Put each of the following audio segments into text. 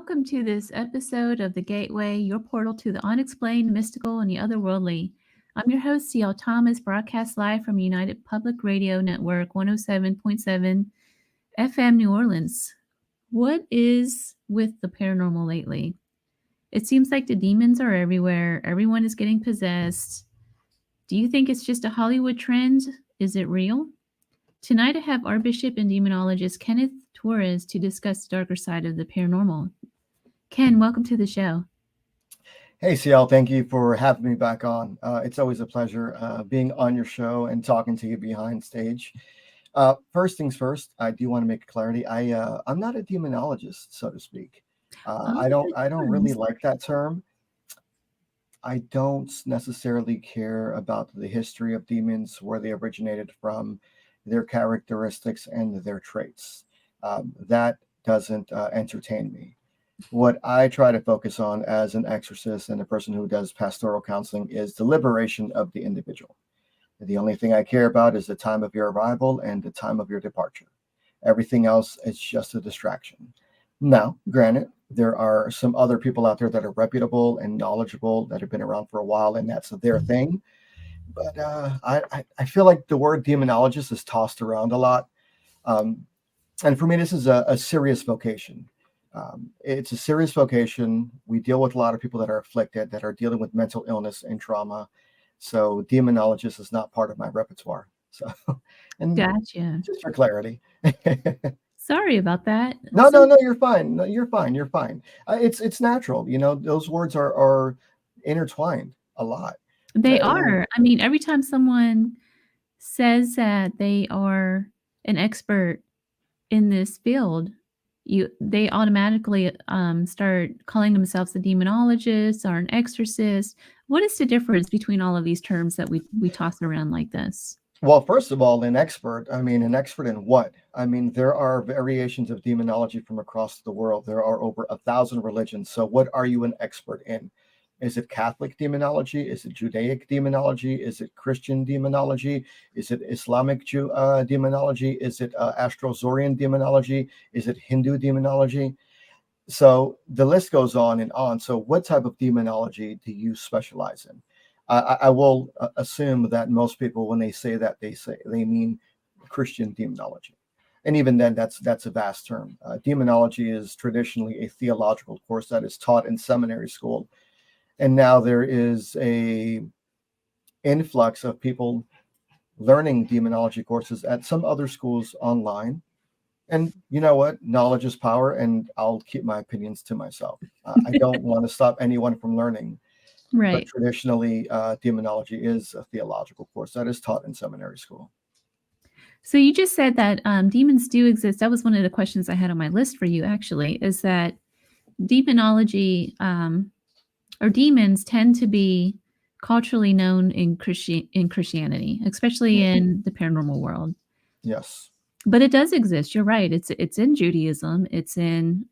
welcome to this episode of The Gateway, your portal to the unexplained, mystical, and the otherworldly. I'm your host, C.L. Thomas, broadcast live from United Public Radio Network 107.7 FM New Orleans. What is with the paranormal lately? It seems like the demons are everywhere, everyone is getting possessed. Do you think it's just a Hollywood trend? Is it real? Tonight I have Archbishop and demonologist Kenneth Torres to discuss the darker side of the paranormal. Ken, welcome to the show. Hey, CL, thank you for having me back on. It's always a pleasure being on your show and talking to you behind stage. First things first, I do want to make clarity. I'm not a demonologist, so to speak. I don't really like that term. I don't necessarily care about the history of demons, where they originated from, their characteristics, and their traits. That doesn't entertain me. What I try to focus on as an exorcist and a person who does pastoral counseling is the liberation of the individual. The only thing I care about is the time of your arrival and the time of your departure. Everything else is just a distraction. Now, granted, there are some other people out there that are reputable and knowledgeable that have been around for a while, and that's their thing. But I feel like the word demonologist is tossed around a lot. And for me, this is a serious vocation. It's a serious vocation. We deal with a lot of people that are afflicted, that are dealing with mental illness and trauma. So demonologist is not part of my repertoire. So, and Gotcha. just for clarity. Sorry about that. No, you're fine. No, you're fine. You're fine. It's natural. You know, those words are intertwined a lot. They are. I mean, every time someone says that they are an expert in this field, they automatically start calling themselves a demonologist or an exorcist. What is the difference between all of these terms that we toss around like this? Well, first of all, an expert in what? I mean, there are variations of demonology from across the world. There are over 1,000 religions. So what are you an expert in? Is it Catholic demonology? Is it Judaic demonology? Is it Christian demonology? Is it Islamic demonology? Is it Astrosaurian demonology? Is it Hindu demonology? So the list goes on and on. So what type of demonology do you specialize in? I will assume that most people, when they say that, they mean Christian demonology. And even then, that's a vast term. Demonology is traditionally a theological course that is taught in seminary school. And now there is a influx of people learning demonology courses at some other schools online. And you know what? Knowledge is power, and I'll keep my opinions to myself. I don't want to stop anyone from learning. Right. But traditionally, demonology is a theological course that is taught in seminary school. So you just said that demons do exist. That was one of the questions I had on my list for you, actually, is that demonology or demons tend to be culturally known in Christianity, especially in the paranormal world. Yes. But it does exist. You're right. It's in Judaism. It's in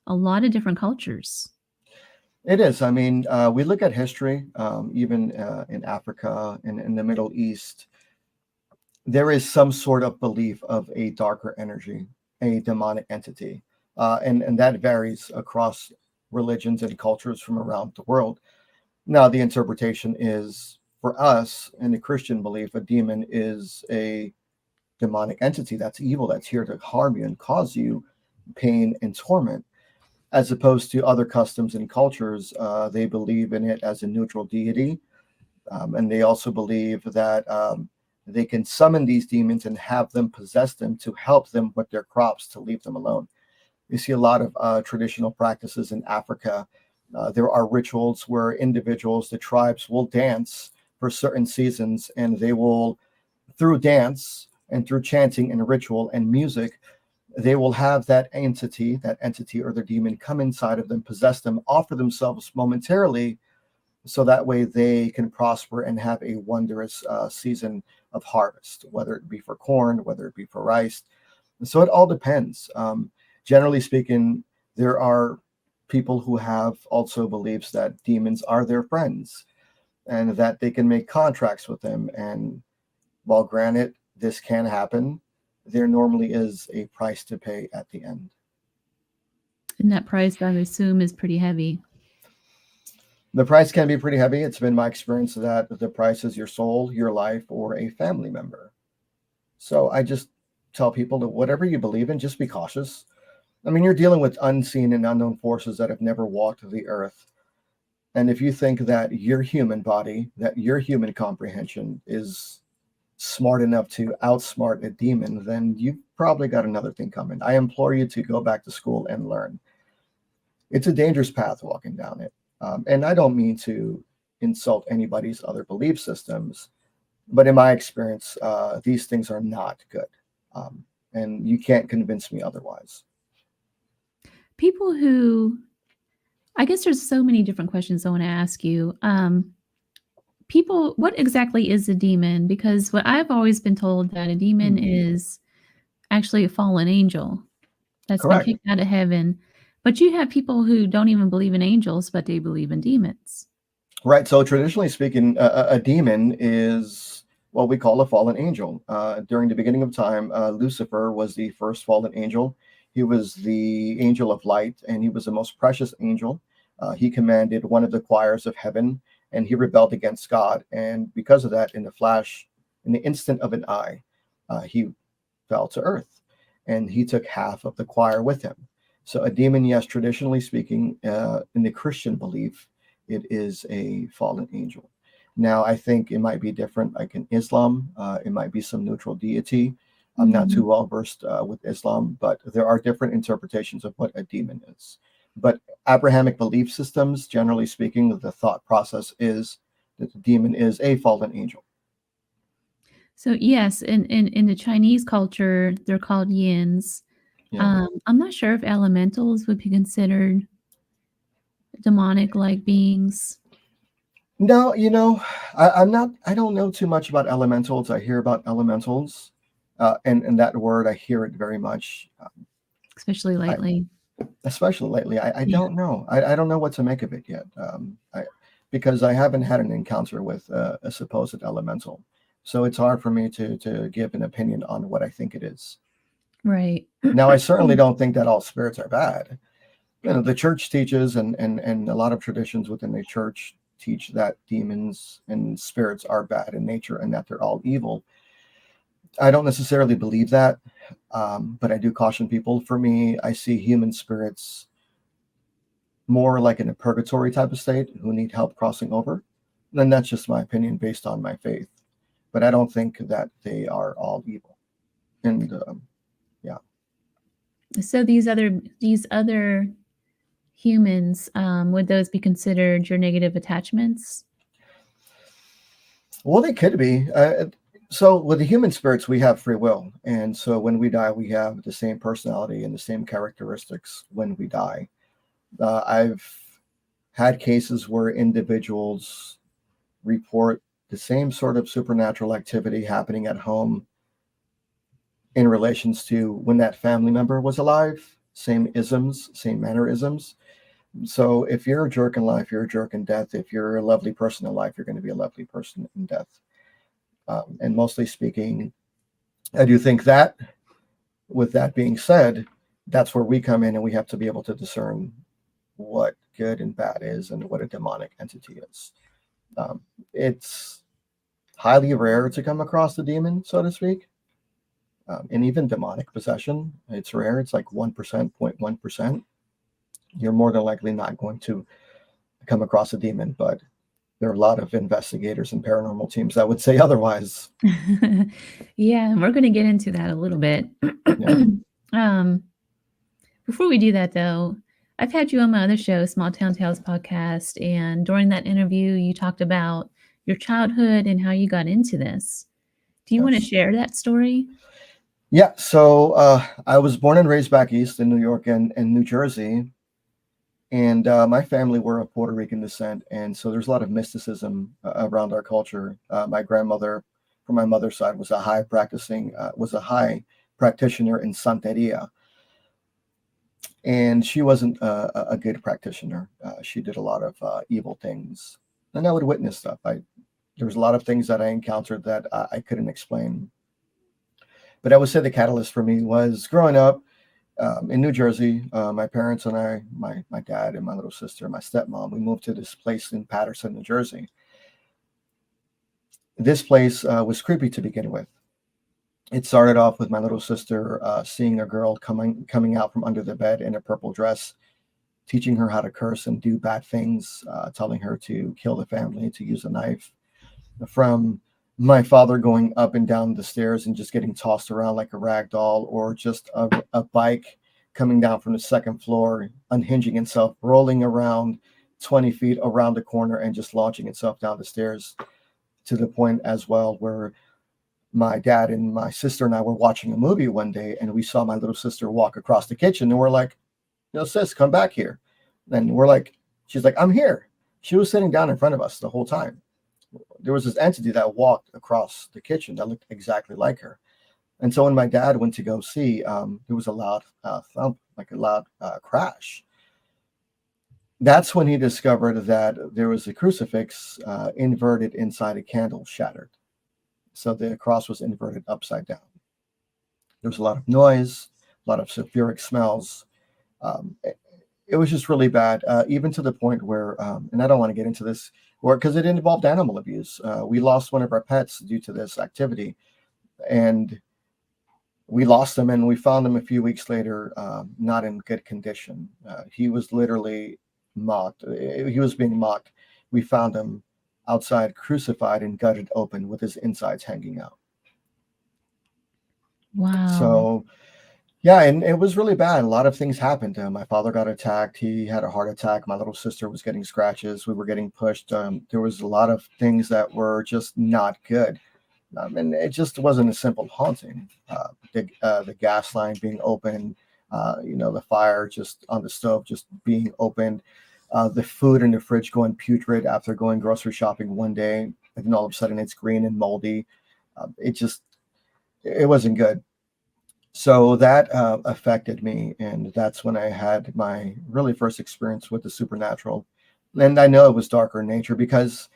a lot of different cultures. It is. I mean, we look at history, even in Africa and in the Middle East, there is some sort of belief of a darker energy, a demonic entity. And that varies across religions and cultures from around the world. Now, the interpretation is, for us, in the Christian belief, a demon is a demonic entity that's evil, that's here to harm you and cause you pain and torment. As opposed to other customs and cultures, they believe in it as a neutral deity. And they also believe that they can summon these demons and have them possess them to help them with their crops, to leave them alone. You see a lot of traditional practices in Africa. There are rituals where individuals, the tribes, will dance for certain seasons, and they will, through dance and through chanting and ritual and music, they will have that entity or the demon come inside of them, possess them, offer themselves momentarily, so that way they can prosper and have a wondrous season of harvest, whether it be for corn, whether it be for rice. And so it all depends. Generally speaking, there are people who have also beliefs that demons are their friends and that they can make contracts with them. And while granted, this can happen, there normally is a price to pay at the end. And that price, I assume, is pretty heavy. The price can be pretty heavy. It's been my experience that the price is your soul, your life, or a family member. So I just tell people that whatever you believe in, just be cautious. I mean, you're dealing with unseen and unknown forces that have never walked the earth. And if you think that your human body, that your human comprehension is smart enough to outsmart a demon, then you've probably got another thing coming. I implore you to go back to school and learn. It's a dangerous path walking down it. And I don't mean to insult anybody's other belief systems, but in my experience, these things are not good. And you can't convince me otherwise. People who, I guess there's so many different questions I want to ask you. People, what exactly is a demon? Because what I've always been told that a demon is actually a fallen angel that's been Correct. kicked out of heaven. But you have people who don't even believe in angels, but they believe in demons. Right. So traditionally speaking, a demon is what we call a fallen angel. During the beginning of time, Lucifer was the first fallen angel. He was the angel of light, and he was the most precious angel. He commanded one of the choirs of heaven, and he rebelled against God. And because of that, in the instant of an eye, he fell to earth, and he took half of the choir with him. So a demon, yes, traditionally speaking, in the Christian belief, it is a fallen angel. Now, I think it might be different, like in Islam, it might be some neutral deity. I'm not too well versed with Islam, but there are different interpretations of what a demon is. But Abrahamic belief systems, generally speaking, the thought process is that the demon is a fallen angel. So yes, in the Chinese culture, they're called yins. Yeah. I'm not sure if elementals would be considered demonic-like beings. No, I don't know too much about elementals. I hear about elementals, and that word, I hear it very much, Especially lately. especially lately. I Yeah. don't know. I don't know what to make of it yet, because I haven't had an encounter with a supposed elemental. So it's hard for me to give an opinion on what I think it is. Right. Now, I certainly don't think that all spirits are bad. The church teaches, and a lot of traditions within the church teach that demons and spirits are bad in nature and that they're all evil. I don't necessarily believe that, but I do caution people. For me, I see human spirits more like in a purgatory type of state who need help crossing over. And that's just my opinion based on my faith. But I don't think that they are all evil. And yeah. So these other humans, would those be considered your negative attachments? Well, they could be. So with the human spirits, we have free will. And so when we die, we have the same personality and the same characteristics when we die. I've had cases where individuals report the same sort of supernatural activity happening at home in relations to when that family member was alive, same isms, same mannerisms. So if you're a jerk in life, you're a jerk in death. If you're a lovely person in life, you're going to be a lovely person in death. And mostly speaking, I do think that, with that being said, that's where we come in and we have to be able to discern what good and bad is and what a demonic entity is. It's highly rare to come across the demon, so to speak. And even demonic possession, it's rare. It's like 1%, 0.1%. You're more than likely not going to come across a demon, but there are a lot of investigators and paranormal teams that would say otherwise. Yeah, we're going to get into that a little bit. Yeah. Before we do that, though, I've had you on my other show, Small Town Tales podcast, and during that interview, you talked about your childhood and how you got into this. Do you want to Yes. share that story? Yeah. So I was born and raised back east in New York and New Jersey. And my family were of Puerto Rican descent. And so there's a lot of mysticism around our culture. My grandmother, from my mother's side, was a high practitioner in Santeria. And she wasn't a good practitioner. She did a lot of evil things. And I would witness stuff. There was a lot of things that I encountered that I couldn't explain. But I would say the catalyst for me was growing up. In New Jersey. My parents and I, my dad and my little sister, my stepmom, we moved to this place in Patterson, New Jersey. This place was creepy to begin with. It started off with my little sister seeing a girl coming out from under the bed in a purple dress, teaching her how to curse and do bad things, telling her to kill the family, to use a knife. From my father going up and down the stairs and just getting tossed around like a rag doll, or just a bike coming down from the second floor, unhinging itself, rolling around 20 feet around the corner, and just launching itself down the stairs, to the point as well where my dad and my sister and I were watching a movie one day, and we saw my little sister walk across the kitchen, and we're like, sis, come back here. And we're like, she's like, I'm here. She was sitting down in front of us the whole time. There was this entity that walked across the kitchen that looked exactly like her. And so when my dad went to go see, there was a loud thump, like a loud crash. That's when he discovered that there was a crucifix inverted inside a candle shattered. So the cross was inverted upside down. There was a lot of noise, a lot of sulfuric smells. It was just really bad, even to the point where, and I don't want to get into this, because it involved animal abuse. We lost one of our pets due to this activity, and we lost him, and we found him a few weeks later, not in good condition. He was literally mocked. He was being mocked. We found him outside, crucified and gutted open with his insides hanging out. Wow. So, yeah, and it was really bad. A lot of things happened. My father got attacked. He had a heart attack. My little sister was getting scratches. We were getting pushed. There was a lot of things that were just not good. And it just wasn't a simple haunting. The gas line being open, the fire just on the stove just being opened, the food in the fridge going putrid after going grocery shopping one day, and then all of a sudden it's green and moldy. It wasn't good. So that affected me, and that's when I had my really first experience with the supernatural. And I know it was darker in nature because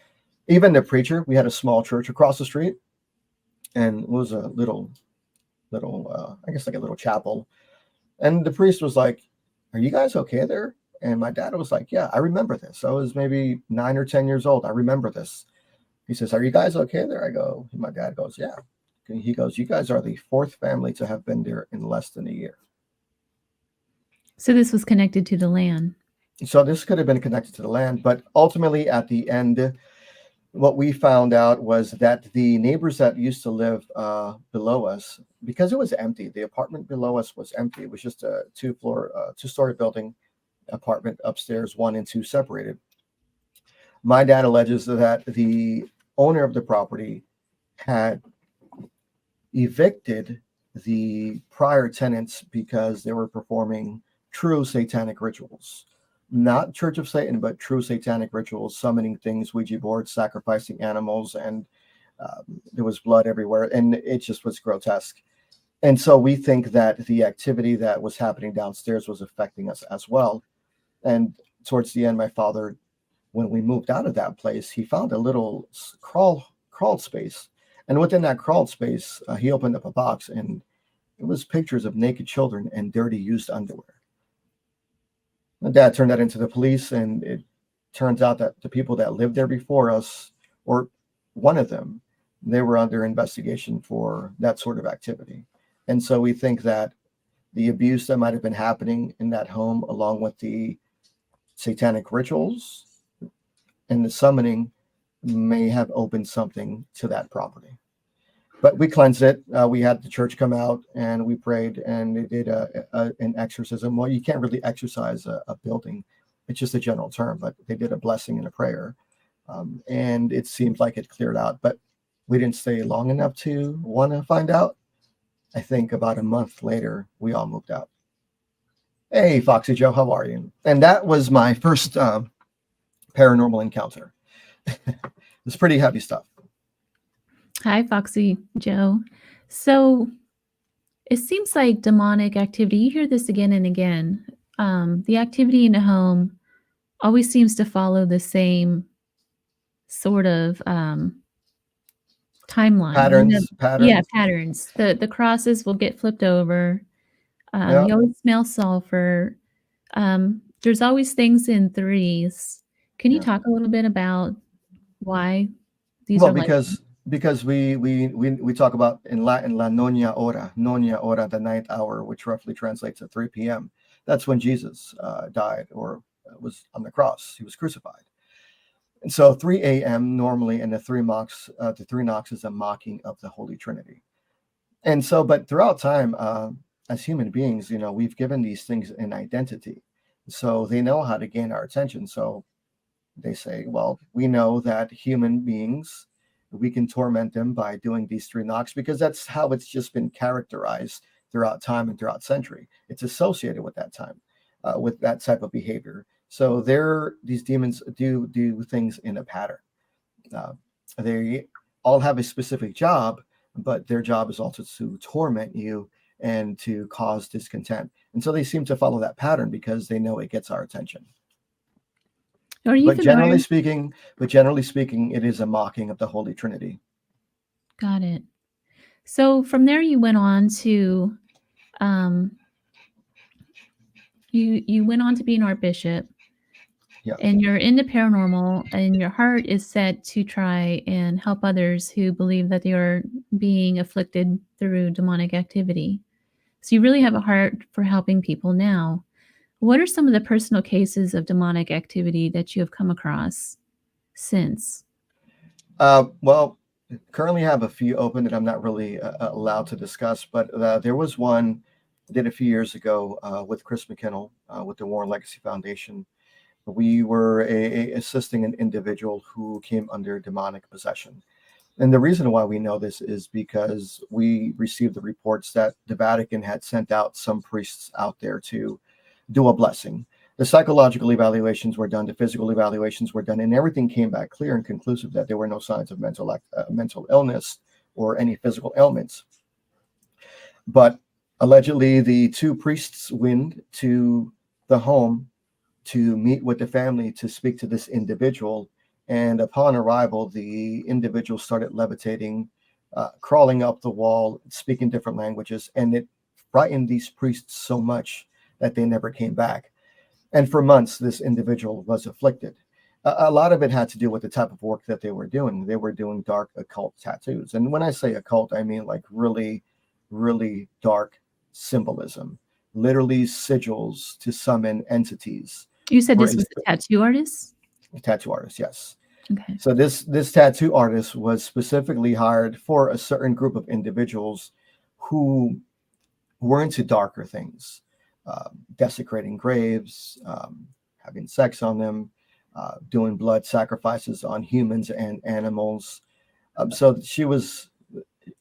even the preacher, we had a small church across the street, and it was a little, I guess like a little chapel. And the priest was like, "Are you guys okay there?" And my dad was like, "Yeah, I remember this. I was maybe 9 or 10 years old. I remember this." He says, "Are you guys okay there?" I go, my dad goes, "Yeah." He goes, "You guys are the fourth family to have been there in less than a year." So this was connected to the land. So this could have been connected to the land, but ultimately at the end, what we found out was that the neighbors that used to live below us, because it was empty, the apartment below us was empty. It was just a two-story building, apartment upstairs, 1 and 2 separated. My dad alleges that the owner of the property had evicted the prior tenants because they were performing true satanic rituals. Not Church of Satan, but true satanic rituals, summoning things, Ouija boards, sacrificing animals, and there was blood everywhere, and it just was grotesque. And so we think that the activity that was happening downstairs was affecting us as well. And towards the end, my father, when we moved out of that place, he found a little crawl space, and within that crawl space, he opened up a box, and it was pictures of naked children and dirty used underwear. My dad turned that into the police, and it turns out that the people that lived there before us, or one of them, they were under investigation for that sort of activity. And so we think that the abuse that might have been happening in that home, along with the satanic rituals and the summoning, may have opened something to that property. But we cleansed it. We had the church come out, and we prayed, and they did an exorcism. Well, you can't really exorcise a building. It's just a general term, but they did a blessing and a prayer. And it seemed like it cleared out, but we didn't stay long enough to want to find out. I think about a month later, we all moved out. Hey, Foxy Joe, how are you? And that was my first paranormal encounter. It's pretty heavy stuff. Hi, Foxy Joe. So it seems like demonic activity, you hear this again and again. The activity in the home always seems to follow the same sort of timeline. Patterns. Yeah, patterns. The crosses will get flipped over. Yeah. You always smell sulfur. There's always things in threes. Can you Yeah. talk a little bit about why these Well, are like because we talk about in Latin la nonia hora, the ninth hour, which roughly translates to 3 p.m. That's when Jesus died or was on the cross. He was crucified. And so 3 a.m. normally, and the three knocks is a mocking of the Holy Trinity. And so, but throughout time, as human beings, we've given these things an identity. So they know how to gain our attention. So they say, well, we know that human beings, we can torment them by doing these three knocks because that's how it's just been characterized throughout time and throughout century. It's associated with that time, with that type of behavior. So these demons do things in a pattern. Uh, they all have a specific job, but their job is also to torment you and to cause discontent. And so they seem to follow that pattern because they know it gets our attention. are you But familiar? generally speaking, it is a mocking of the Holy Trinity. Got it. So from there you went on to um you went on to be an archbishop, Yeah. and you're into paranormal, and your heart is set to try and help others who believe that they are being afflicted through demonic activity. So you really have a heart for helping people now. What are some of the personal cases of demonic activity that you have come across since? Well, currently have a few open that I'm not really allowed to discuss, but there was one I did a few years ago with Chris McKinnell with the Warren Legacy Foundation. We were assisting an individual who came under demonic possession. And the reason why we know this is because we received the reports that the Vatican had sent out some priests out there to do a blessing. The psychological evaluations were done, the physical evaluations were done, and everything came back clear and conclusive that there were no signs of mental illness or any physical ailments. But allegedly, the two priests went to the home to meet with the family to speak to this individual. And upon arrival, the individual started levitating, crawling up the wall, speaking different languages, and it frightened these priests so much that they never came back. And for months, this individual was afflicted. A lot of it had to do with the type of work that they were doing. They were doing dark occult tattoos. And when I say occult, I mean like really, really dark symbolism, literally sigils to summon entities. You said For this was a tattoo artist? a tattoo artist, yes. Okay. So this tattoo artist was specifically hired for a certain group of individuals who were into darker things, desecrating graves, having sex on them, doing blood sacrifices on humans and animals. So she was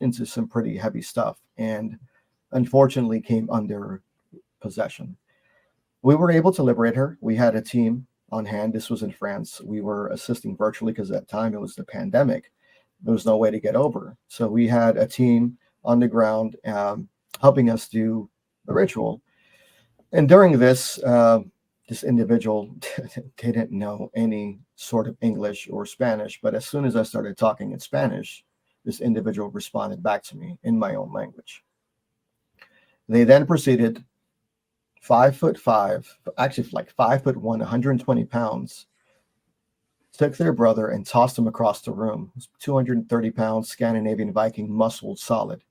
into some pretty heavy stuff, and unfortunately came under possession. We were able to liberate her. We had a team on hand. This was in France. We were assisting virtually because at that time it was the pandemic. There was no way to get over. So we had a team on the ground helping us do the ritual. And during this, this individual didn't know any sort of English or Spanish. But as soon as I started talking in Spanish, this individual responded back to me in my own language. They then proceeded 5'5", actually like 5'1", 120 pounds, took their brother and tossed him across the room. 230 pounds, Scandinavian Viking, muscled, solid.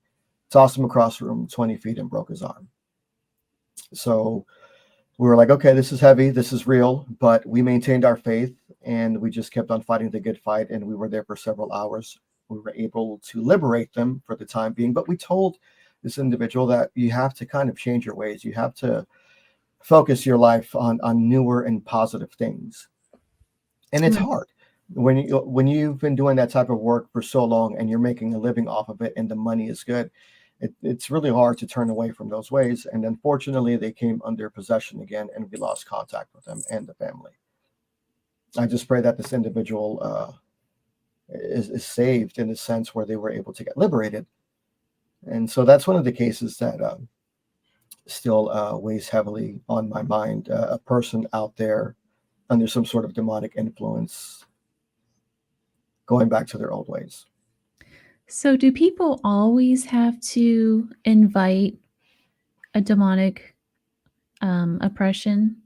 Tossed him across the room 20 feet and broke his arm. So we were like, okay, this is heavy, this is real, but we maintained our faith and we just kept on fighting the good fight. And we were there for several hours. We were able to liberate them for the time being, but we told this individual that you have to kind of change your ways. You have to focus your life on newer and positive things. And it's Right. hard when you've been doing that type of work for so long and you're making a living off of it and the money is good. It's really hard to turn away from those ways. And unfortunately, they came under possession again, and we lost contact with them and the family. I just pray that this individual is saved in the sense where they were able to get liberated. And so that's one of the cases that still weighs heavily on my mind. A person out there under some sort of demonic influence, going back to their old ways. So do people always have to invite a demonic oppression?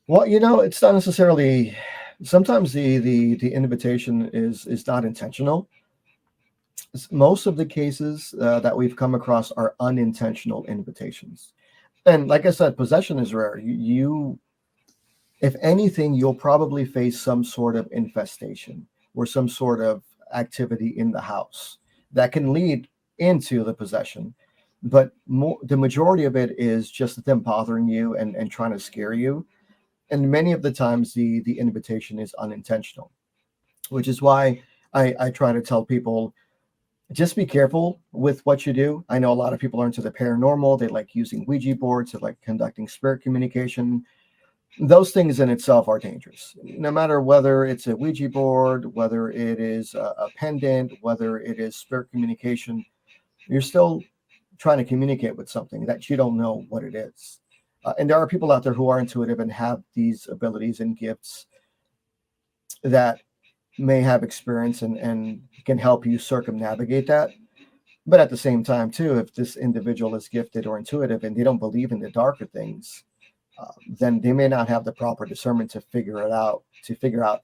Well, it's not necessarily. Sometimes the invitation is not intentional. Most of the cases that we've come across are unintentional invitations. And like I said, possession is rare. If anything, you'll probably face some sort of infestation or some sort of activity in the house that can lead into the possession. But the majority of it is just them bothering you and trying to scare you. And many of the times, the invitation is unintentional, which is why I try to tell people, just be careful with what you do. I know a lot of people are into the paranormal. They like using Ouija boards, they like conducting spirit communication. Those things in itself are dangerous. No matter whether it's a Ouija board, whether it is a pendant, whether it is spirit communication, you're still trying to communicate with something that you don't know what it is. And there are people out there who are intuitive and have these abilities and gifts that may have experience and can help you circumnavigate that. But at the same time, too, if this individual is gifted or intuitive and they don't believe in the darker things, then they may not have the proper discernment to figure out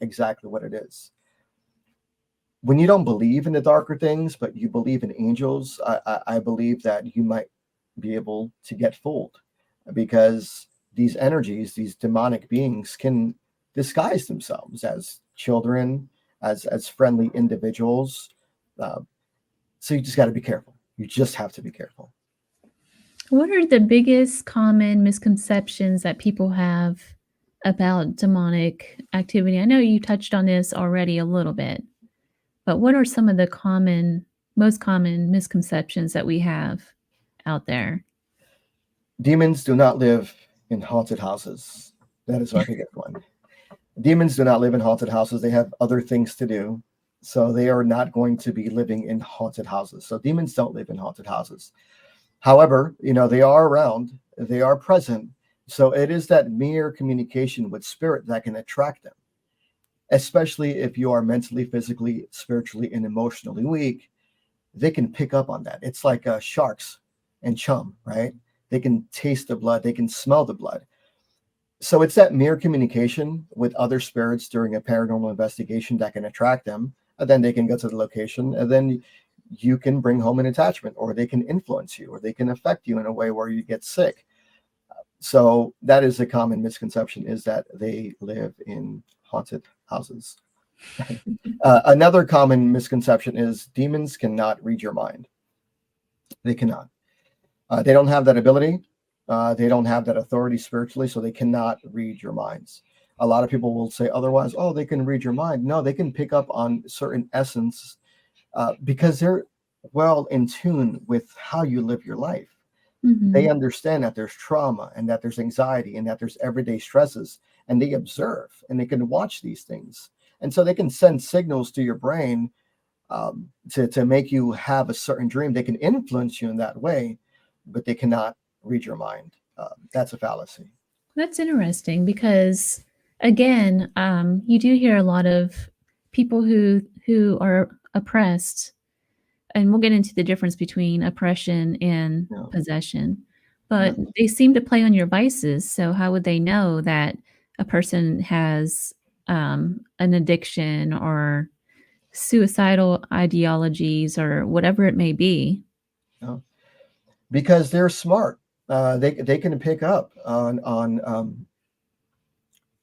exactly what it is. When you don't believe in the darker things, but you believe in angels, I believe that you might be able to get fooled, because these energies, these demonic beings, can disguise themselves as children, as friendly individuals. So you just got to be careful. You just have to be careful. What are the biggest common misconceptions that people have about demonic activity? I know you touched on this already a little bit, but what are some of the most common misconceptions that we have out there? Demons do not live in haunted houses. That is our biggest one. Demons do not live in haunted houses. They have other things to do. So they are not going to be living in haunted houses. So demons don't live in haunted houses. However, they are around, they are present. So it is that mere communication with spirit that can attract them, especially if you are mentally, physically, spiritually, and emotionally weak. They can pick up on that. It's like sharks and chum, right? They can taste the blood, they can smell the blood. So it's that mere communication with other spirits during a paranormal investigation that can attract them. And then they can go to the location, and then you can bring home an attachment, or they can influence you, or they can affect you in a way where you get sick. So that is a common misconception, is that they live in haunted houses. Another common misconception is demons cannot read your mind. They cannot. They don't have that ability. They don't have that authority spiritually, so they cannot read your minds. A lot of people will say otherwise. Oh, they can read your mind. No, they can pick up on certain essence because they're well in tune with how you live your life. They Mm-hmm. understand that there's trauma and that there's anxiety and that there's everyday stresses, and they observe and they can watch these things. And so they can send signals to your brain to make you have a certain dream. They can influence you in that way, but they cannot read your mind. That's a fallacy. That's interesting because, again, you do hear a lot of people who are oppressed, and we'll get into the difference between oppression and Yeah, possession. yeah, But they seem to play on your vices. So how would they know that a person has an addiction or suicidal ideologies or whatever it may be? yeah. Because they're smart. They can pick up on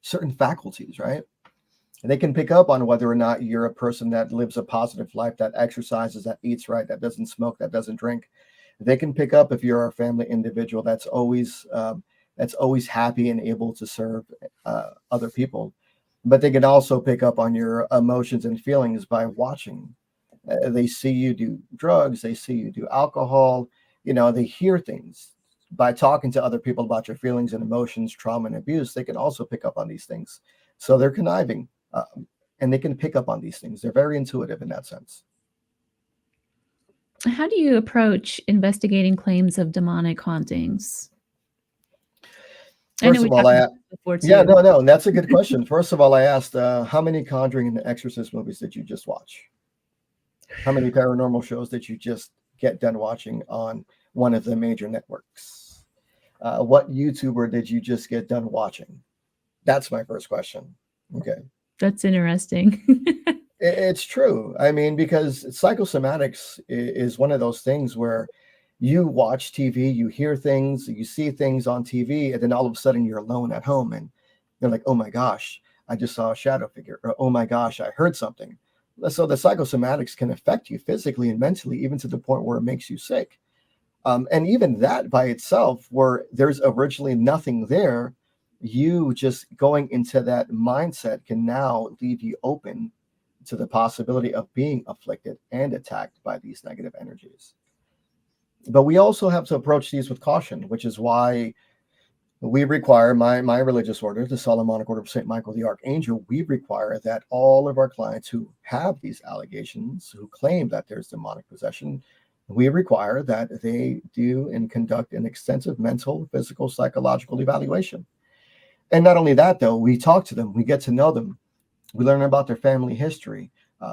certain faculties, right? They can pick up on whether or not you're a person that lives a positive life, that exercises, that eats right, that doesn't smoke, that doesn't drink. They can pick up if you're a family individual that's always happy and able to serve other people. But they can also pick up on your emotions and feelings by watching. They see you do drugs, they see you do alcohol. They hear things by talking to other people about your feelings and emotions, trauma and abuse. They can also pick up on these things. So they're conniving, and they can pick up on these things. They're very intuitive in that sense. How do you approach investigating claims of demonic hauntings? I know First we of all, talked about this before yeah, too. no, and that's a good question. First of all, I asked, how many Conjuring and Exorcist movies did you just watch? How many paranormal shows did you just get done watching on one of the major networks? What YouTuber did you just get done watching? That's my first question. Okay. That's interesting. It's true. I mean, because psychosomatics is one of those things where you watch TV, you hear things, you see things on TV, and then all of a sudden you're alone at home and you're like, oh my gosh, I just saw a shadow figure, or oh my gosh, I heard something. So the psychosomatics can affect you physically and mentally, even to the point where it makes you sick. And even that by itself, where there's originally nothing there, you just going into that mindset can now leave you open to the possibility of being afflicted and attacked by these negative energies. But we also have to approach these with caution, which is why we require my religious order, the Solomonic Order of St. Michael the Archangel, we require that all of our clients who have these allegations, who claim that there's demonic possession, we require that they do and conduct an extensive mental, physical, psychological evaluation. And not only that, though, we talk to them, we get to know them, we learn about their family history,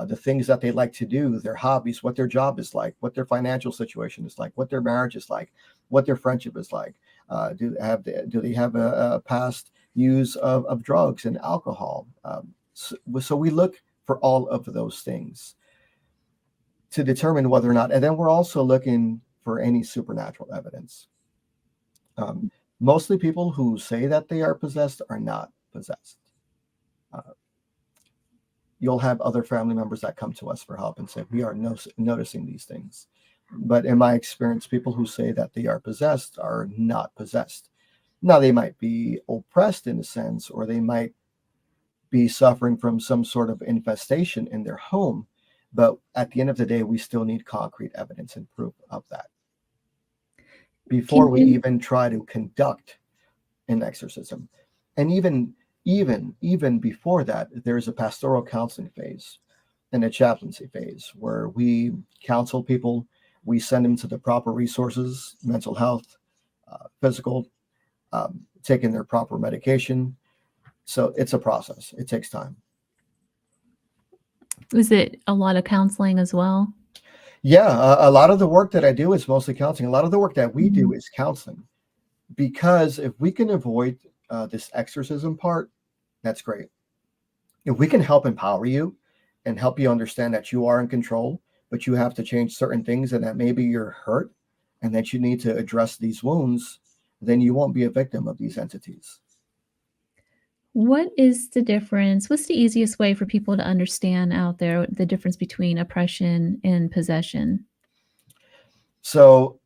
the things that they like to do, their hobbies, what their job is like, what their financial situation is like, what their marriage is like, what their friendship is like. Do they have a past use of drugs and alcohol? So we look for all of those things to determine whether or not, and then we're also looking for any supernatural evidence. Mostly people who say that they are possessed are not possessed. You'll have other family members that come to us for help and say, we are noticing these things. But in my experience, people who say that they are possessed are not possessed. Now, they might be oppressed in a sense, or they might be suffering from some sort of infestation in their home. But at the end of the day, we still need concrete evidence and proof of that before we even try to conduct an exorcism. And even before that, there's a pastoral counseling phase and a chaplaincy phase where we counsel people, we send them to the proper resources, mental health, physical, taking their proper medication. So it's a process. It takes time. Was it a lot of counseling as well? Yeah, a lot of the work that I do is mostly counseling. A lot of the work that we do is counseling, because if we can avoid this exorcism part, that's great. If we can help empower you and help you understand that you are in control, but you have to change certain things and that maybe you're hurt and that you need to address these wounds, then you won't be a victim of these entities. What is the difference? What's the easiest way for people to understand out there the difference between oppression and possession? So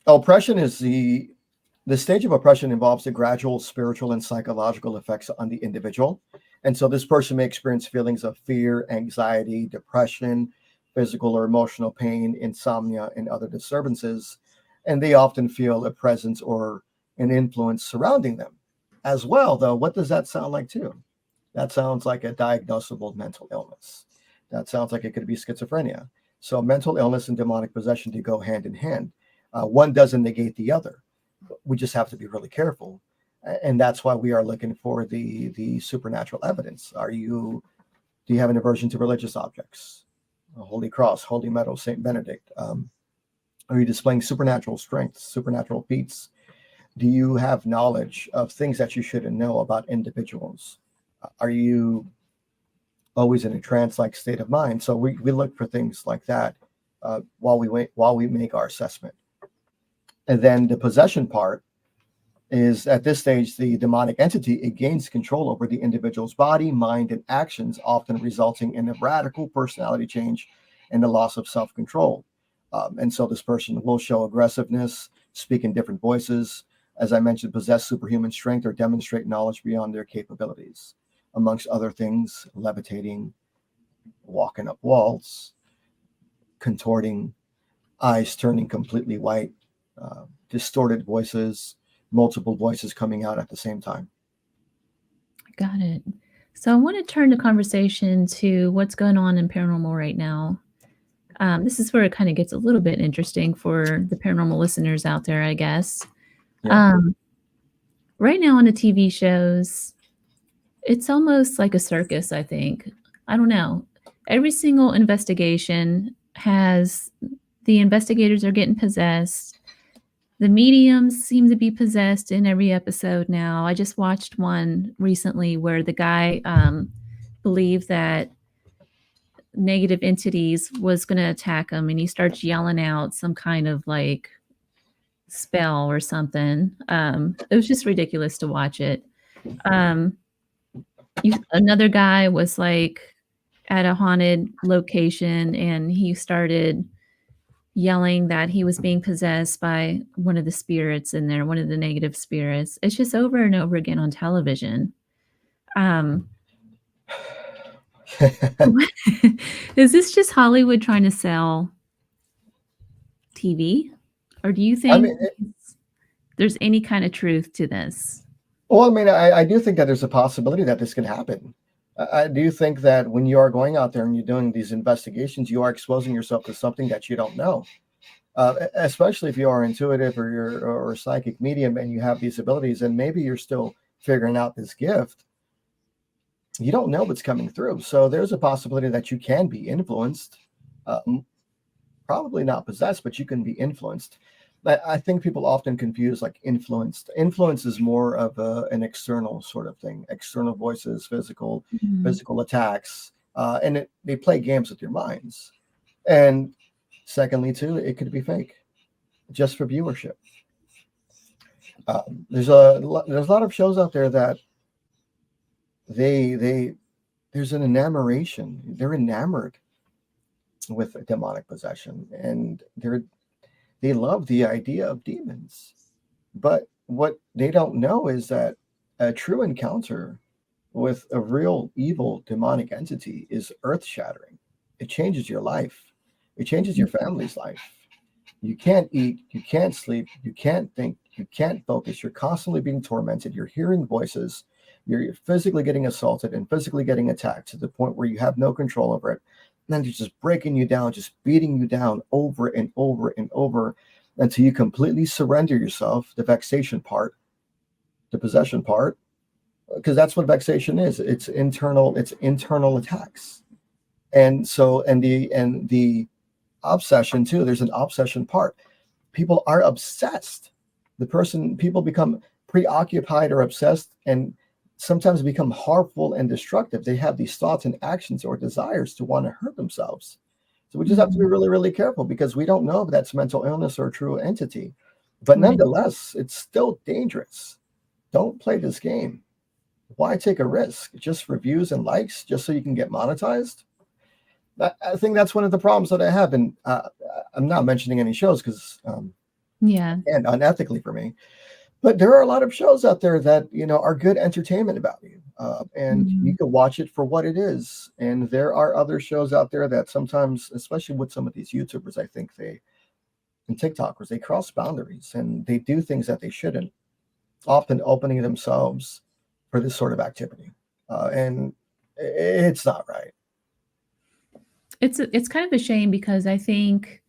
oppression is the stage of oppression involves the gradual spiritual and psychological effects on the individual. And so this person may experience feelings of fear, anxiety, depression, physical or emotional pain, insomnia, and other disturbances. And they often feel a presence or an influence surrounding them. As well, though, what does that sound like too? That sounds like a diagnosable mental illness. That sounds like it could be schizophrenia. So mental illness and demonic possession do go hand in hand. One doesn't negate the other. We just have to be really careful. And that's why we are looking for the supernatural evidence. Do you have an aversion to religious objects? A holy cross, holy medal, Saint Benedict? Are you displaying supernatural strength, supernatural feats? Do you have knowledge of things that you shouldn't know about individuals? Are you always in a trance-like state of mind? So we look for things like that while we make our assessment. And then the possession part is, at this stage, the demonic entity, it gains control over the individual's body, mind, and actions, often resulting in a radical personality change and the loss of self-control. And so this person will show aggressiveness, speak in different voices, as I mentioned, possess superhuman strength, or demonstrate knowledge beyond their capabilities, amongst other things: levitating, walking up walls, contorting, eyes turning completely white, distorted voices, multiple voices coming out at the same time. Got it. So I want to turn the conversation to what's going on in paranormal right now. This is where it kind of gets a little bit interesting for the paranormal listeners out there, I guess. Yeah. Right now on the TV shows, it's almost like a circus, I think. I don't know. Every single investigation has the investigators are getting possessed. The mediums seem to be possessed in every episode now. I just watched one recently where the guy believed that negative entities was going to attack him, and he starts yelling out some kind of like spell or something. It was just ridiculous to watch it. Another guy was like at a haunted location, and he started yelling that he was being possessed by one of the spirits in there, one of the negative spirits. It's just over and over again on television. Is this just Hollywood trying to sell TV? Or do you think there's any kind of truth to this? Well, I mean, I do think that there's a possibility that this can happen. I do think that when you are going out there and you're doing these investigations, you are exposing yourself to something that you don't know. Especially if you are intuitive or psychic medium and you have these abilities, and maybe you're still figuring out this gift. You don't know what's coming through. So there's a possibility that you can be influenced, probably not possessed, but you can be influenced. I think people often confuse like influenced. Influence is more of an external sort of thing, external voices, physical attacks, and they play games with your minds. And secondly, too, it could be fake, just for viewership. There's a lot of shows out there that there's an enamoration. They're enamored with demonic possession, and they love the idea of demons. But what they don't know is that a true encounter with a real evil demonic entity is earth-shattering. It changes your life. It changes your family's life. You can't eat, you can't sleep, you can't think, you can't focus. You're constantly being tormented. You're hearing voices. You're physically getting assaulted and physically getting attacked to the point where you have no control over it. And then they're just breaking you down, just beating you down over and over and over until you completely surrender yourself, the vexation part, the possession part, because that's what vexation is. It's internal attacks. And so, and the obsession too, there's an obsession part. People are obsessed. People become preoccupied or obsessed and sometimes become harmful and destructive. They have these thoughts and actions or desires to want to hurt themselves. So we just have to be really, really careful, because we don't know if that's mental illness or a true entity. But nonetheless, it's still dangerous. Don't play this game. Why take a risk? Just for views and likes, just so you can get monetized? I think that's one of the problems that I have. And I'm not mentioning any shows because, and unethically for me. But there are a lot of shows out there that, are good entertainment value, and you can watch it for what it is. And there are other shows out there that sometimes, especially with some of these YouTubers, I think and TikTokers, they cross boundaries and they do things that they shouldn't, often opening themselves for this sort of activity. And it's not right. It's kind of a shame, because I think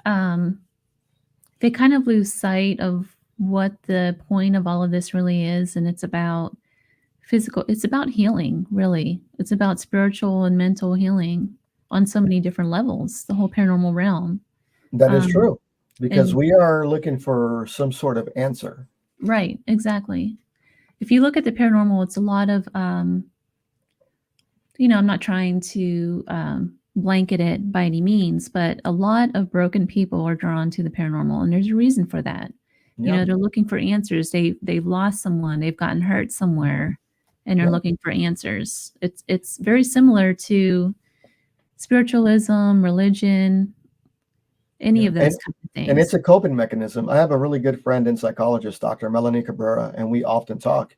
they kind of lose sight of what the point of all of this really is. And it's about it's about healing, really. It's about spiritual and mental healing on so many different levels, the whole paranormal realm. That is true, because we are looking for some sort of answer. Right, exactly. If you look at the paranormal, it's a lot of, I'm not trying to blanket it by any means, but a lot of broken people are drawn to the paranormal, and there's a reason for that. They're looking for answers. They've lost someone, they've gotten hurt somewhere, and they're looking for answers. It's very similar to spiritualism, religion, any of those kind of things. And it's a coping mechanism. I have a really good friend and psychologist, Dr. Melanie Cabrera, and we often talk.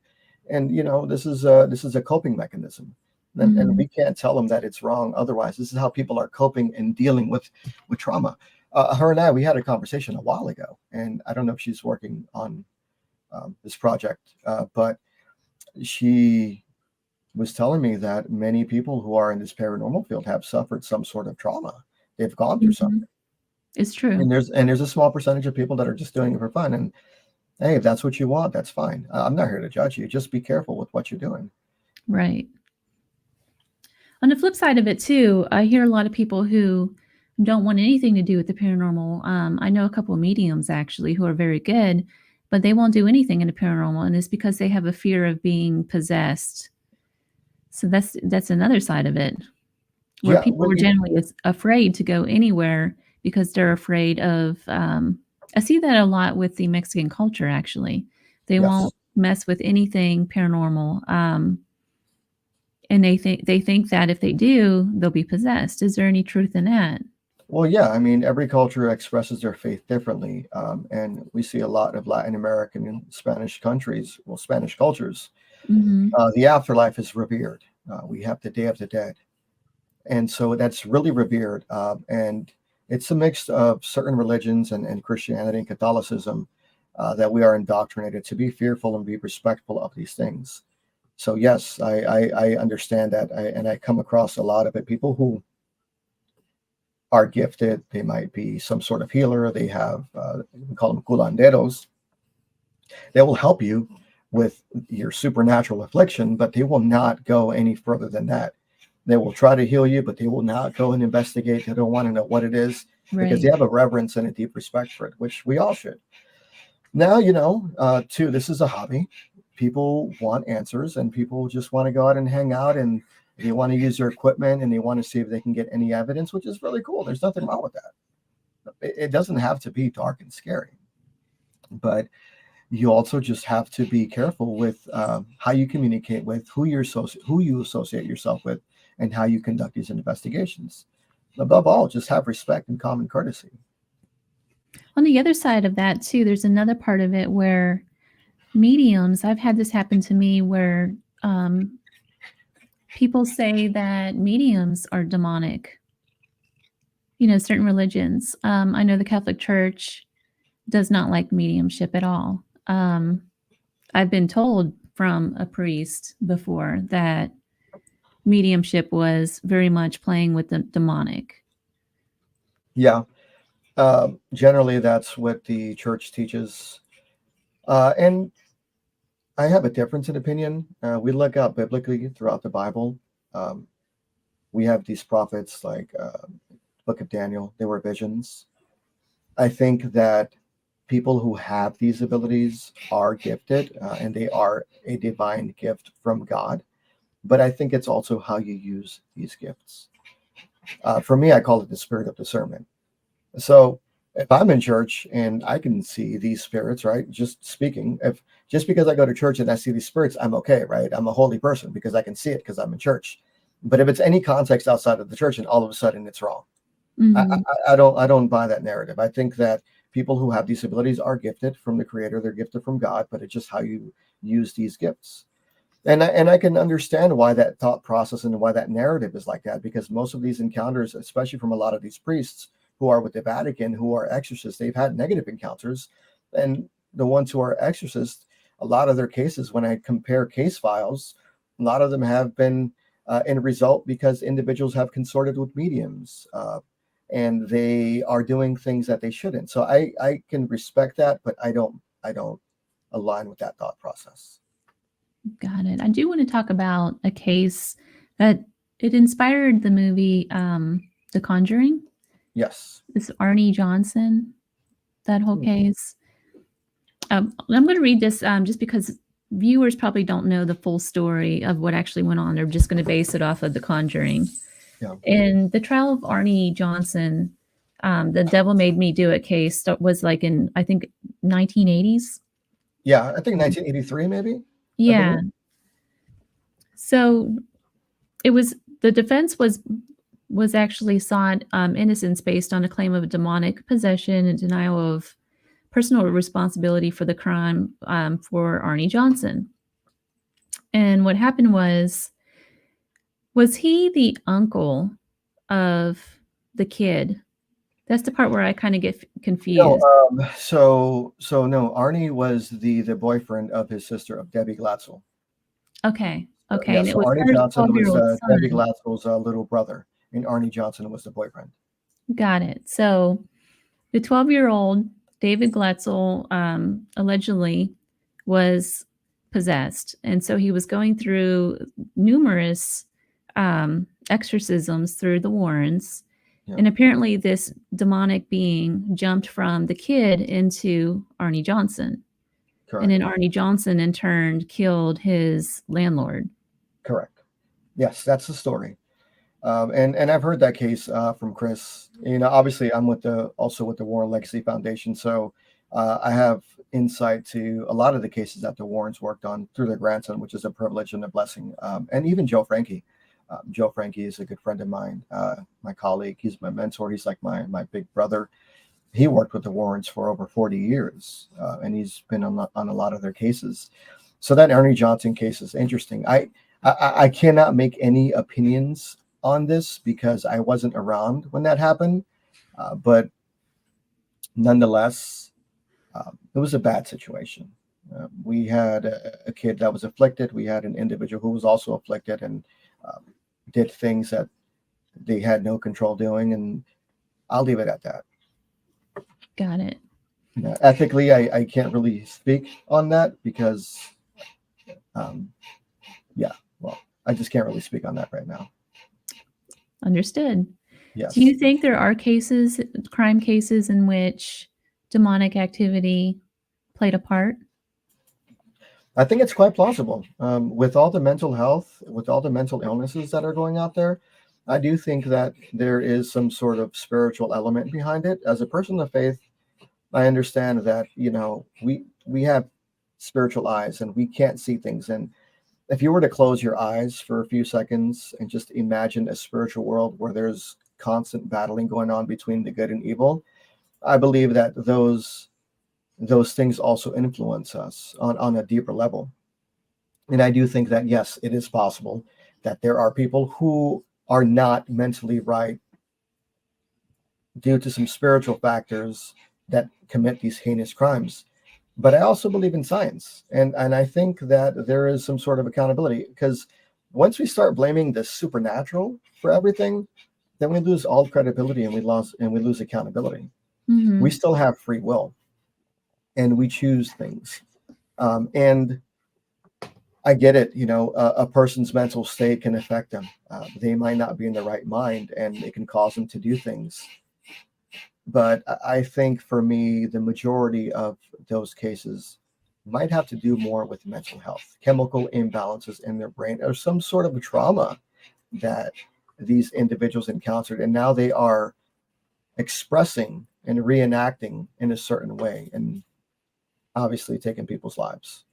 And this is a coping mechanism. And we can't tell them that it's wrong. Otherwise, this is how people are coping and dealing with trauma. Her and we had a conversation a while ago, and I don't know if she's working on this project, but she was telling me that many people who are in this paranormal field have suffered some sort of trauma. They've gone through something. It's true. And there's a small percentage of people that are just doing it for fun. And hey, if that's what you want, that's fine. I'm not here to judge you. Just be careful with what you're doing. Right. On the flip side of it too, I hear a lot of people who don't want anything to do with the paranormal. I know a couple of mediums actually who are very good, but they won't do anything in the paranormal, and it's because they have a fear of being possessed. So that's another side of it, where Yeah, people are generally afraid to go anywhere because they're afraid of. I see that a lot with the Mexican culture. Actually, they yes. won't mess with anything paranormal, and they think that if they do, they'll be possessed. Is there any truth in that? Well, yeah, I mean, every culture expresses their faith differently. And we see a lot of Latin American and Spanish countries, well, Spanish cultures. Hmm. The afterlife is revered. We have the Day of the Dead. And so that's really revered. And it's a mix of certain religions and Christianity and Catholicism that we are indoctrinated to be fearful and be respectful of these things. So, yes, I understand that. And I come across a lot of it. People who are gifted. They might be some sort of healer. They have, we call them curanderos. They will help you with your supernatural affliction, but they will not go any further than that. They will try to heal you, but they will not go and investigate. They don't want to know what it is because they Right. have a reverence and a deep respect for it, which we all should. Now, too, this is a hobby. People want answers and people just want to go out and hang out and they want to use their equipment and they want to see if they can get any evidence, which is really cool. There's nothing wrong with that. It doesn't have to be dark and scary, but you also just have to be careful with how you communicate with who you associate yourself with, and how you conduct these investigations. Above all, just have respect and common courtesy. On the other side of that too, there's another part of it where mediums. I've had this happen to me where people say that mediums are demonic. Certain religions. I know the Catholic Church does not like mediumship at all. I've been told from a priest before that mediumship was very much playing with the demonic. Yeah, generally that's what the church teaches, and I have a difference in opinion. We look out biblically throughout the Bible. Um, we have these prophets like Book of Daniel. They were visions. I think that people who have these abilities are gifted and they are a divine gift from God. But I think it's also how you use these gifts. For me, I call it the spirit of discernment. So if I'm in church and I can see these spirits, right? Just speaking, if just because I go to church and I see these spirits, I'm okay, right? I'm a holy person because I can see it because I'm in church. But if it's any context outside of the church and all of a sudden it's wrong, Mm-hmm. I don't buy that narrative. I think that people who have these abilities are gifted from the Creator. They're gifted from God, but it's just how you use these gifts. And I can understand why that thought process and why that narrative is like that, because most of these encounters, especially from a lot of these priests who are with the Vatican, who are exorcists, they've had negative encounters. And the ones who are exorcists, a lot of their cases, when I compare case files, a lot of them have been in result because individuals have consorted with mediums and they are doing things that they shouldn't. So I can respect that, but I don't align with that thought process. Got it. I do want to talk about a case that it inspired the movie The Conjuring. Yes. This Arnie Johnson, that whole case. I'm going to read this just because viewers probably don't know the full story of what actually went on. They're just going to base it off of The Conjuring. Yeah. In the trial of Arnie Johnson, the Devil Made Me Do It case that was like in, I think, 1980s. Yeah, I think 1983 maybe. Yeah. So it was the defense was actually sought innocence based on a claim of demonic possession and denial of personal responsibility for the crime for Arnie Johnson. And what happened was he the uncle of the kid? That's the part where I kind of get No, confused. so no, Arnie was the boyfriend of his sister, of Debbie Glatzel. Okay. Okay. Yeah, And it so was Arnie her Johnson was 12-year-old Debbie son. Glatzel's little brother, and Arnie Johnson was the boyfriend. Got it. So the 12-year-old David Glatzel allegedly was possessed. And so he was going through numerous exorcisms through the Warrens. Yeah. And apparently this demonic being jumped from the kid into Arnie Johnson. And Correct. then Arnie Johnson in turn killed his landlord. Correct. Yes, that's the story. And I've heard that case from Chris. You know, obviously I'm also with the Warren Legacy Foundation, so I have insight to a lot of the cases that the Warrens worked on through their grandson, which is a privilege and a blessing. And even Joe Frankie. Joe Frankie is a good friend of mine, my colleague. He's my mentor. He's like my big brother. He worked with the Warrens for over 40 years, and he's been on a lot of their cases. So that Ernie Johnson case is interesting. I cannot make any opinions on this because I wasn't around when that happened, but nonetheless, it was a bad situation. We had a kid that was afflicted. We had an individual who was also afflicted and did things that they had no control doing, and I'll leave it at that. Got it. Ethically, I can't really speak on that because, well, I just can't really speak on that right now. Understood. Yes. Do you think there are cases, crime cases, in which demonic activity played a part? I think it's quite plausible. With all the mental health, with all the mental illnesses that are going out there, I do think that there is some sort of spiritual element behind it. As a person of faith, I understand that, you know, we have spiritual eyes and we can't see things. And if you were to close your eyes for a few seconds and just imagine a spiritual world where there's constant battling going on between the good and evil, I believe that those things also influence us on a deeper level. And I do think that, yes, it is possible that there are people who are not mentally right due to some spiritual factors that commit these heinous crimes. But I also believe in science. And I think that there is some sort of accountability, because once we start blaming the supernatural for everything, then we lose all credibility and we lose accountability. Mm-hmm. We still have free will and we choose things. And I get it. You know, a person's mental state can affect them. They might not be in the right mind and it can cause them to do things. But I think for me, the majority of those cases might have to do more with mental health, chemical imbalances in their brain, or some sort of a trauma that these individuals encountered. And now they are expressing and reenacting in a certain way and obviously taking people's lives.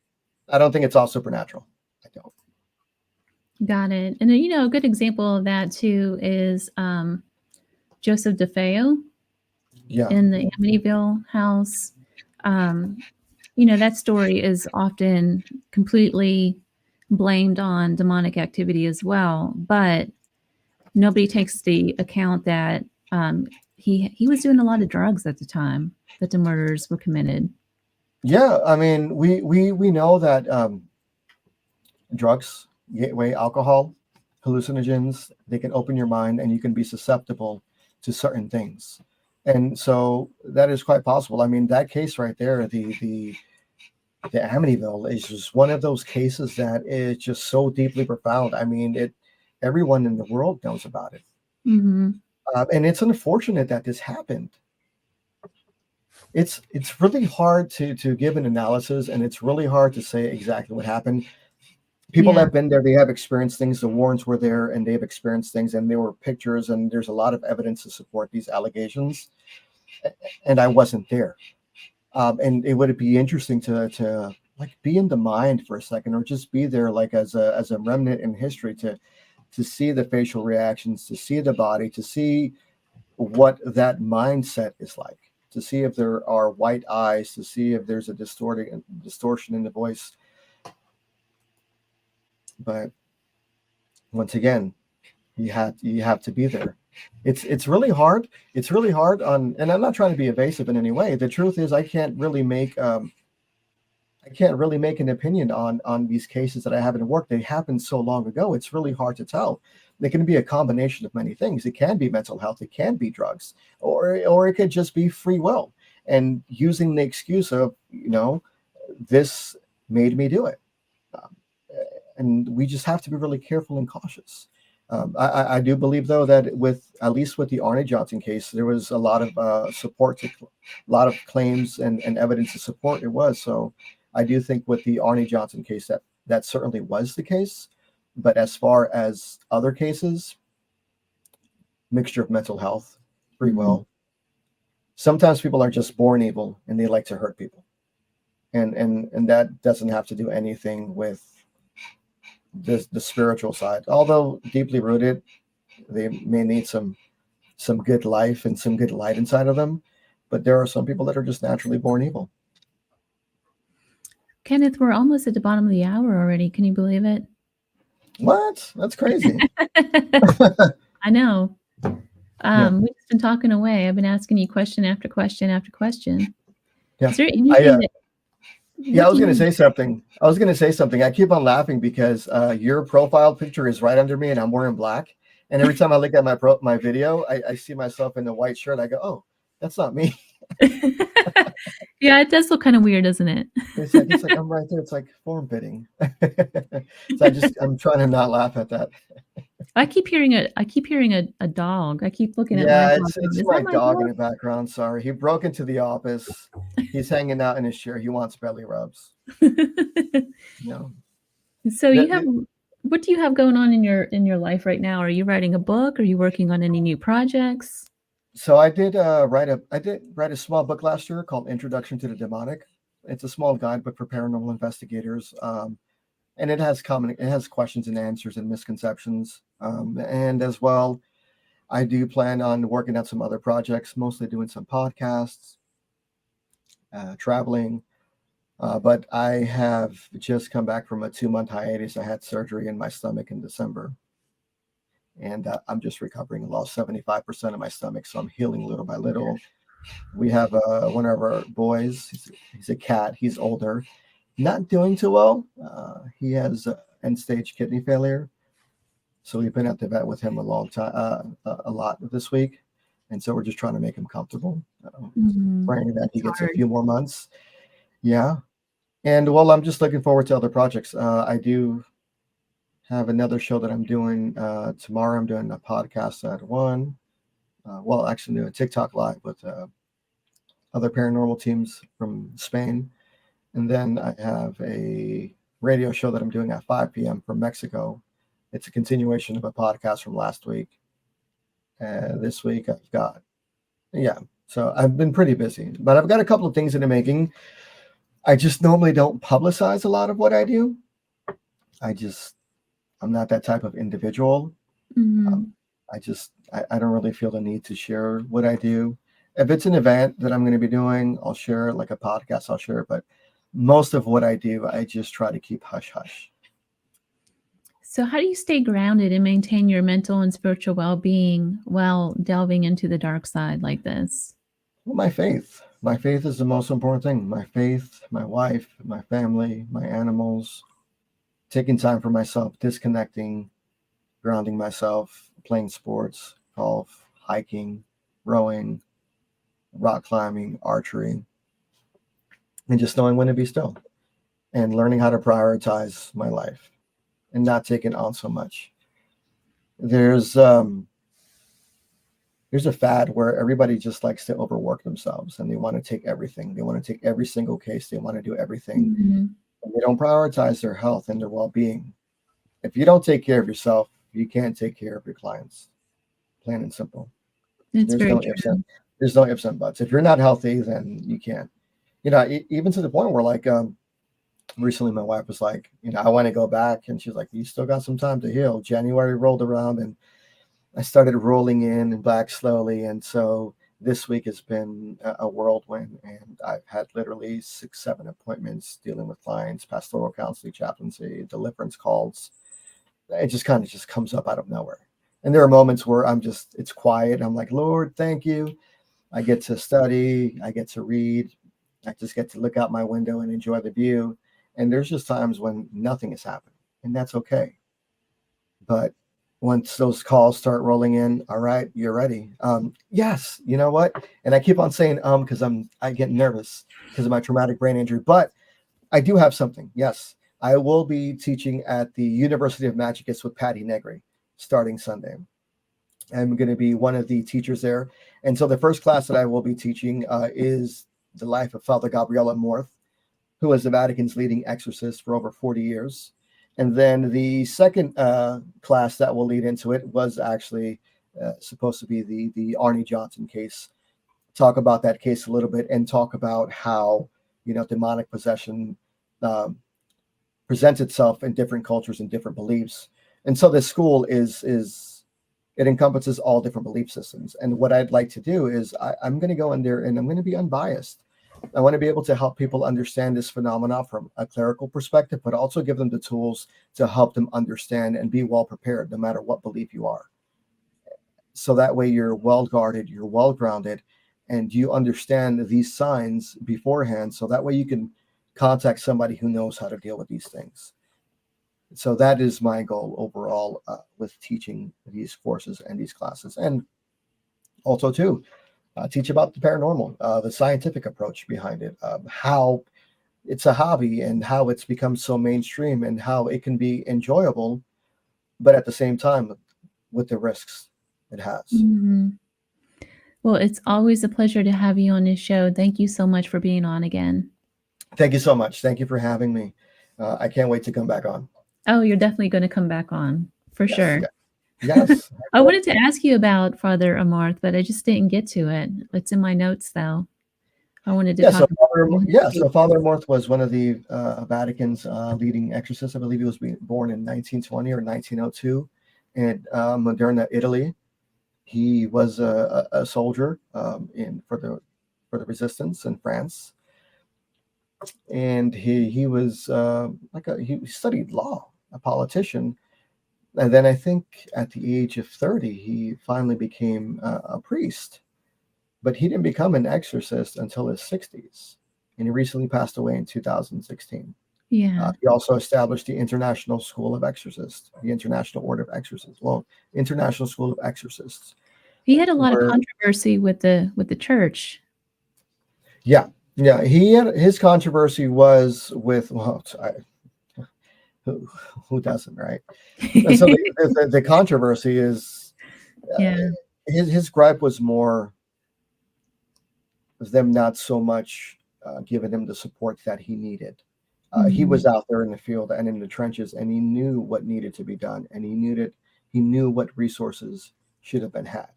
I don't think it's all supernatural. I don't. Got it. And you know, a good example of that too is Joseph DeFeo Yeah. in the Amityville house. You know, that story is often completely blamed on demonic activity as well, but nobody takes the account that he was doing a lot of drugs at the time that the murders were committed. Yeah, I mean, we know that drugs, gateway, alcohol, hallucinogens, they can open your mind and you can be susceptible to certain things. And so that is quite possible. I mean, that case right there, the Amityville, is just one of those cases that is just so deeply profound. I mean, everyone in the world knows about it. Mm-hmm. And it's unfortunate that this happened. It's really hard to give an analysis, and it's really hard to say exactly what happened. People Yeah. have been there, they have experienced things. The Warrens were there and they've experienced things, and there were pictures and there's a lot of evidence to support these allegations. And I wasn't there. And it would be interesting to like be in the mind for a second, or just be there like as a remnant in history to see the facial reactions, to see the body, to see what that mindset is like, to see if there are white eyes, to see if there's a distortion in the voice. But once again, you have to be there. It's really hard. It's really hard on, and I'm not trying to be evasive in any way. The truth is, I can't really make an opinion on these cases that I haven't worked. They happened so long ago. It's really hard to tell. They can be a combination of many things. It can be mental health. It can be drugs, or it could just be free will and using the excuse of, you know, this made me do it. And we just have to be really careful and cautious. I do believe, though, that at least with the Arnie Johnson case, there was a lot of support, a lot of claims and evidence to support it was. So I do think with the Arnie Johnson case that certainly was the case. But as far as other cases, mixture of mental health, free will. Sometimes people are just born evil and they like to hurt people. And that doesn't have to do anything with the spiritual side. Although deeply rooted, they may need some good life and some good light inside of them. But there are some people that are just naturally born evil. Kenneth, we're almost at the bottom of the hour already. Can you believe it? What? That's crazy. I know. Yeah. We've just been talking away. I've been asking you question after question after question. Yeah. Is there anything that... Yeah, I was going to say something. I keep on laughing because your profile picture is right under me and I'm wearing black. And every time I look at my video, I see myself in a white shirt. I go, oh, that's not me. Yeah, it does look kind of weird, doesn't it? It's like I'm right there. It's like form fitting. So I'm trying to not laugh at that. I keep hearing a dog. I keep looking at Yeah, my dog. it's my dog in the background. Sorry, he broke into the office. He's hanging out in his chair. He wants belly rubs. No. So what do you have going on in your life right now? Are you writing a book? Are you working on any new projects? So I did write a small book last year called Introduction to the Demonic. It's a small guidebook for paranormal investigators, and it has questions and answers and misconceptions. And as well, I do plan on working on some other projects, mostly doing some podcasts, traveling. But I have just come back from a 2-month hiatus. I had surgery in my stomach in December. And I'm just recovering. I lost 75% of my stomach, so I'm healing little by little. We have one of our boys. He's a cat. He's older, not doing too well. He has end-stage kidney failure, so we've been at the vet with him a long time, a lot this week, and so we're just trying to make him comfortable, praying that he gets a few more months. Yeah, and well, I'm just looking forward to other projects. I do have another show that I'm doing tomorrow. I'm doing a podcast at 1. Well, actually, doing a TikTok live with other paranormal teams from Spain. And then I have a radio show that I'm doing at 5 p.m. from Mexico. It's a continuation of a podcast from last week. This week I've got, so I've been pretty busy. But I've got a couple of things in the making. I just normally don't publicize a lot of what I do. I'm not that type of individual. I don't really feel the need to share what I do. If it's an event that I'm going to be doing, I'll share it, like a podcast, I'll share it. But most of what I do, I just try to keep hush hush. So how do you stay grounded and maintain your mental and spiritual well-being while delving into the dark side like this? Well, my faith. My faith is the most important thing. My faith, my wife, my family, my animals. Taking time for myself, disconnecting, grounding myself, playing sports, golf, hiking, rowing, rock climbing, archery, and just knowing when to be still and learning how to prioritize my life and not taking on so much. There's a fad where everybody just likes to overwork themselves and they want to take everything. They want to take every single case. They want to do everything. They don't prioritize their health and their well-being. If you don't take care of yourself, you can't take care of your clients. Plain and simple. There's no ifs and buts. If you're not healthy, then you can't. Even to the point where, like, recently my wife was like, I want to go back, and she's like, you still got some time to heal. January rolled around, and I started rolling in and back slowly, and so this week has been a whirlwind, and I've had literally 6-7 appointments dealing with clients, pastoral counseling, chaplaincy, deliverance calls. It just kind of comes up out of nowhere. And there are moments where it's quiet. I'm like, Lord, thank you. I get to study. I get to read. I just get to look out my window and enjoy the view. And there's just times when nothing is happening, and that's okay. But once those calls start rolling in, all right, you're ready. Yes, you know what? And I keep on saying because I get nervous because of my traumatic brain injury. But I do have something. Yes, I will be teaching at the University of Magicus with Patty Negri. starting Sunday. I'm going to be one of the teachers there. And so the first class that I will be teaching is the life of Father Gabriele Amorth, who was the Vatican's leading exorcist for over 40 years. And then the second class that will lead into it was actually supposed to be the Arnie Johnson case. Talk about that case a little bit and talk about how, demonic possession presents itself in different cultures and different beliefs. And so this school it encompasses all different belief systems. And what I'd like to do is I'm going to go in there and I'm going to be unbiased. I want to be able to help people understand this phenomena from a clerical perspective, but also give them the tools to help them understand and be well prepared, no matter what belief you are. So that way you're well guarded, you're well grounded, and you understand these signs beforehand. So that way you can contact somebody who knows how to deal with these things. So that is my goal overall with teaching these courses and these classes. And also too, teach about the paranormal, the scientific approach behind it, how it's a hobby and how it's become so mainstream and how it can be enjoyable, but at the same time with the risks it has. Mm-hmm. Well, it's always a pleasure to have you on this show. Thank you so much for being on again. Thank you so much. Thank you for having me. I can't wait to come back on. Oh, you're definitely going to come back on for sure. Yes. I wanted to ask you about Father Amorth, but I just didn't get to it. It's in my notes, though. I wanted to talk So Father Amorth was one of the Vatican's leading exorcists. I believe he was born in 1920 or 1902 in Moderna, Italy. He was a soldier for the resistance in France, and he was he studied law, a politician. And then I think at the age of 30, he finally became a priest. But he didn't become an exorcist until his 60s. And he recently passed away in 2016. Yeah. He also established the International School of Exorcists, the International Order of Exorcists. Well, International School of Exorcists. He had a lot of controversy with the church. Yeah. His controversy was with, who doesn't, right? And so the controversy is, his gripe was more them not so much giving him the support that he needed. He was out there in the field and in the trenches, and he knew what needed to be done, and he knew what resources should have been had.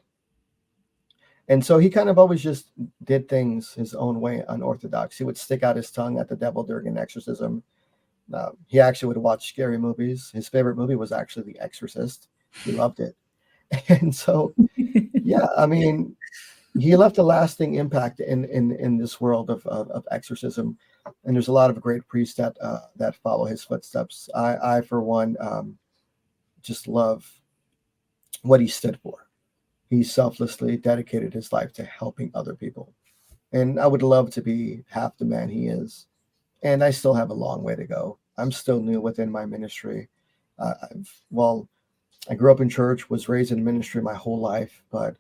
And so he kind of always just did things his own way, unorthodox. He would stick out his tongue at the devil during an exorcism. He actually would watch scary movies. His favorite movie was actually The Exorcist. He loved it. And so, he left a lasting impact in this world of exorcism. And there's a lot of great priests that follow his footsteps. I for one, just love what he stood for. He selflessly dedicated his life to helping other people. And I would love to be half the man he is. And I still have a long way to go. I'm still new within my ministry. I grew up in church, was raised in ministry my whole life, but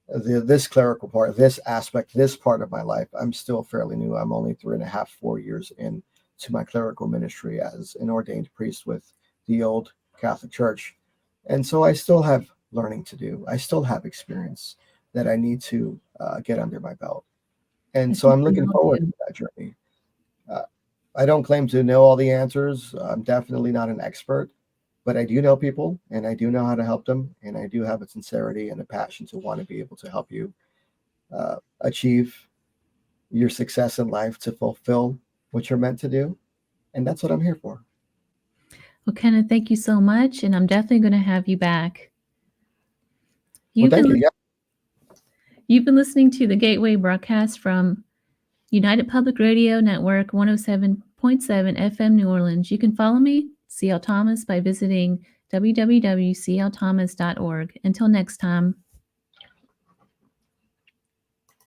this clerical part, this aspect, this part of my life, I'm still fairly new. I'm only 3.5, 4 years into my clerical ministry as an ordained priest with the old Catholic Church. And so I still have learning to do. I still have experience that I need to get under my belt. And so I'm looking forward to that journey. I don't claim to know all the answers. I'm definitely not an expert, but I do know people and I do know how to help them. And I do have a sincerity and a passion to want to be able to help you achieve your success in life, to fulfill what you're meant to do. And that's what I'm here for. Well, Kenneth, thank you so much. And I'm definitely going to have you back. Thank you. You've been listening to the Gateway broadcast from United Public Radio Network 107.7 FM New Orleans. You can follow me, C.L. Thomas, by visiting www.clthomas.org. Until next time.